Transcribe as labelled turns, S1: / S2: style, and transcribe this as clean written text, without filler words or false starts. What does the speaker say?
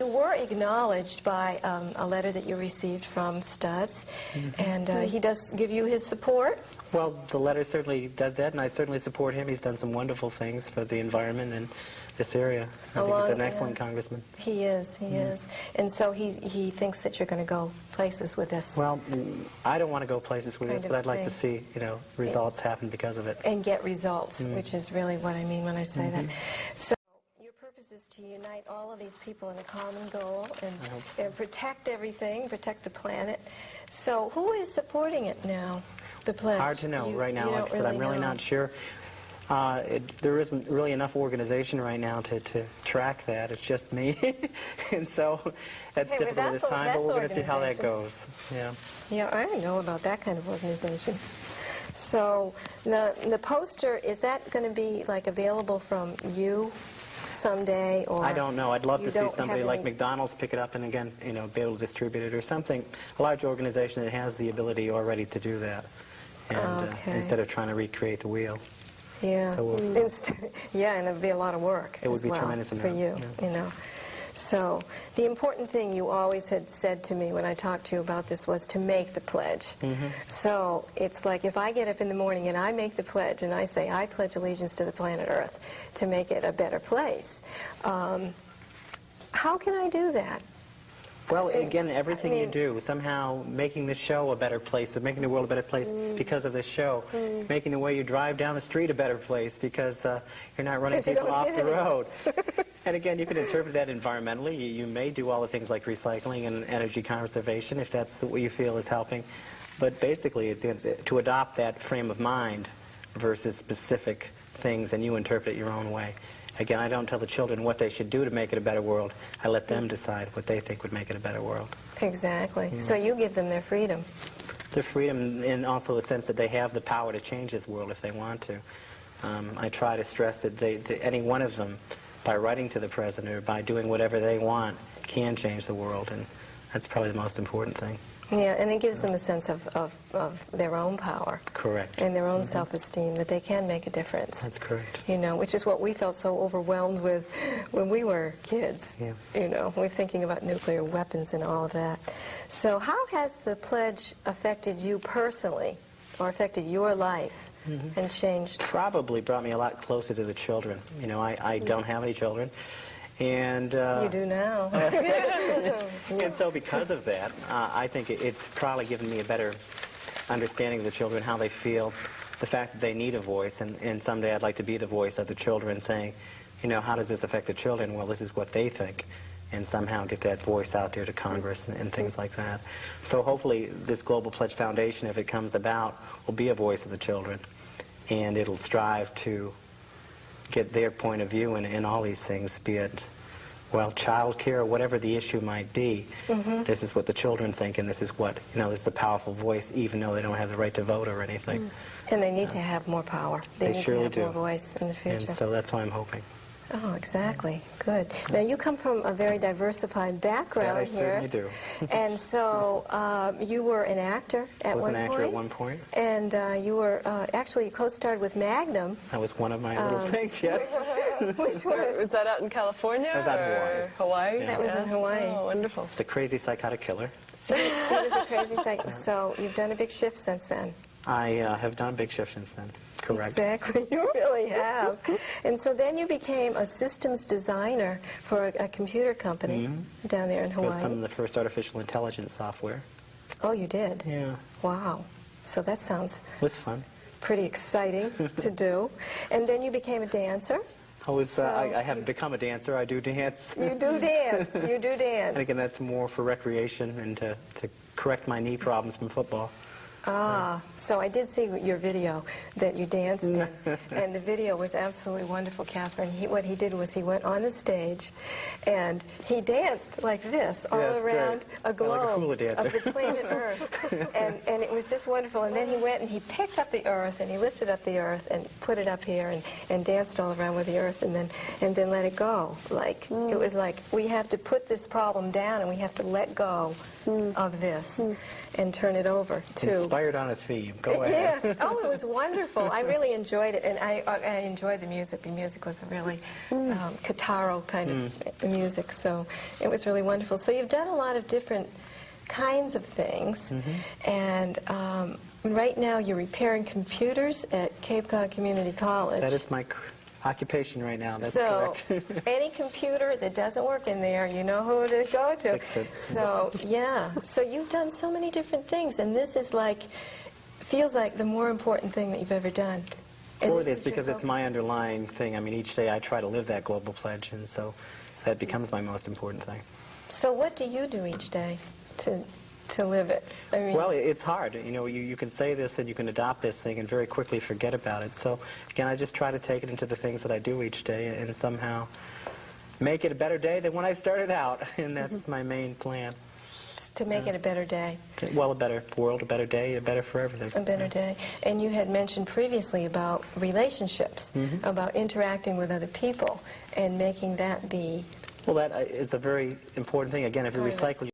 S1: you were acknowledged by a letter that you received from Stutz, and he does give you his support.
S2: Well, the letter certainly does that, and I certainly support him. He's done some wonderful things for the environment and this area. I think he's an excellent congressman.
S1: He is, he is. And so he thinks that you're going to go places with this.
S2: Well, I don't want to go places with this, but I'd like to see, you know, results happen because of it.
S1: And get results, which is really what I mean when I say that. So your purpose is to unite all of these people in a common goal and protect everything, protect the planet. So who is supporting it now, the pledge?
S2: Hard to know right now. Like I said, I'm really not sure. There isn't really enough organization right now to track that. It's just me. And so that's difficult at this time, but we're going to see how that goes. Yeah.
S1: Yeah, I don't know about that kind of organization. So the poster, is that going to be like available from you someday, or
S2: I don't know. I'd love to see somebody like McDonald's pick it up and again, you know, be able to distribute it or something. A large organization that has the ability already to do that, and instead of trying to recreate the wheel.
S1: Yeah,
S2: so we'll see.
S1: Yeah, and it'd be a lot of work.
S2: It would be tremendous
S1: for you, you know. So the important thing you always had said to me when I talked to you about this was to make the pledge. So it's like if I get up in the morning and I make the pledge and I say, I pledge allegiance to the planet Earth to make it a better place, how can I do that?
S2: Well, again, everything you do, somehow making the show a better place, or making the world a better place because of this show, making the way you drive down the street a better place because you're not running people off the road. And again, you can interpret that environmentally. You may do all the things like recycling and energy conservation if that's what you feel is helping. But basically, it's to adopt that frame of mind versus specific things, and you interpret it your own way. Again, I don't tell the children what they should do to make it a better world. I let them decide what they think would make it a better world.
S1: Exactly. So you give them their freedom.
S2: Their freedom, and also a sense that they have the power to change this world if they want to. I try to stress that any one of them, by writing to the president or by doing whatever they want, can change the world, and that's probably the most important thing.
S1: Yeah, and it gives them a sense of their own power.
S2: Correct.
S1: And their own self-esteem, that they can make a difference.
S2: That's correct.
S1: You know, which is what we felt so overwhelmed with when we were kids. Yeah. You know, we're thinking about nuclear weapons and all of that. So how has the pledge affected you personally, or affected your life, and changed?
S2: Probably brought me a lot closer to the children. You know, I don't have any children. And
S1: you do now.
S2: And so because of that, I think it's probably given me a better understanding of the children, how they feel, the fact that they need a voice, and someday I'd like to be the voice of the children saying, you know, how does this affect the children? Well, this is what they think, and somehow get that voice out there to Congress and things like that. So hopefully this Global Pledge Foundation, if it comes about, will be a voice of the children, and it'll strive to get their point of view in all these things, be it, well, child care or whatever the issue might be. This is what the children think, and this is what, you know, this is a powerful voice, even though they don't have the right to vote or anything.
S1: And they need to have more power. They need
S2: surely
S1: to have more voice in the future.
S2: And so that's why I'm hoping.
S1: Oh, exactly. Good. Now, you come from a very diversified background here.
S2: I certainly do.
S1: And so you were an actor at one point. I was an actor at
S2: one point.
S1: And you were, actually, you co-starred with Magnum.
S2: That was one of my little things, yes.
S1: Which
S3: was that out in California?
S2: That was out in
S3: Hawaii.
S2: Yeah.
S1: That was in Hawaii.
S3: Oh, wonderful.
S2: It's a crazy psychotic killer.
S1: It was a crazy psychotic. So you've done a big shift since then.
S2: I have done a big shift since then. Correct.
S1: Exactly, you really have. And so then you became a systems designer for a computer company down there in Hawaii.
S2: Built some of the first artificial intelligence software.
S1: Oh, you did?
S2: Yeah.
S1: Wow. So that sounds
S2: it was fun.
S1: Pretty exciting to do. And then you became a dancer.
S2: I haven't become a dancer. I do dance.
S1: You do dance. You do dance.
S2: And again, that's more for recreation and to correct my knee problems from football.
S1: Ah, so I did see your video that you danced in, and the video was absolutely wonderful, Catherine. What he did was he went on the stage, and he danced like this all around a globe of the planet Earth, and it was just wonderful. And then he went and he picked up the Earth, and he lifted up the Earth and put it up here, and danced all around with the Earth, and then let it go. Like it was like we have to put this problem down, and we have to let go of this and turn it over to...
S2: Inspired on a theme. Go ahead.
S1: Yeah. Oh, it was wonderful. I really enjoyed it, and I enjoyed the music. The music was a really catharo kind of music, so it was really wonderful. So you've done a lot of different kinds of things, and right now you're repairing computers at Cape Cod Community College.
S2: That is my occupation right now. That's
S1: so
S2: correct.
S1: any computer that doesn't work in there, you know who to go to.
S2: Fix it.
S1: So yeah, so you've done so many different things, and this is like, feels like the more important thing that you've ever done. And
S2: Well,
S1: this
S2: it is
S1: is your
S2: because it's
S1: focus.
S2: my underlying thing. I mean, each day I try to live that global pledge, and so that becomes my most important thing.
S1: So what do you do each day to live it? I mean,
S2: Well, it's hard. You know, you can say this and you can adopt this thing and very quickly forget about it. So, again, I just try to take it into the things that I do each day and somehow make it a better day than when I started out. And that's my main plan.
S1: just to make it a better day.
S2: Well, a better world, a better day, a better for everything.
S1: A better day. And you had mentioned previously about relationships, about interacting with other people and making that be...
S2: Well, that is a very important thing. Again, if you
S1: Part of it.
S2: recycle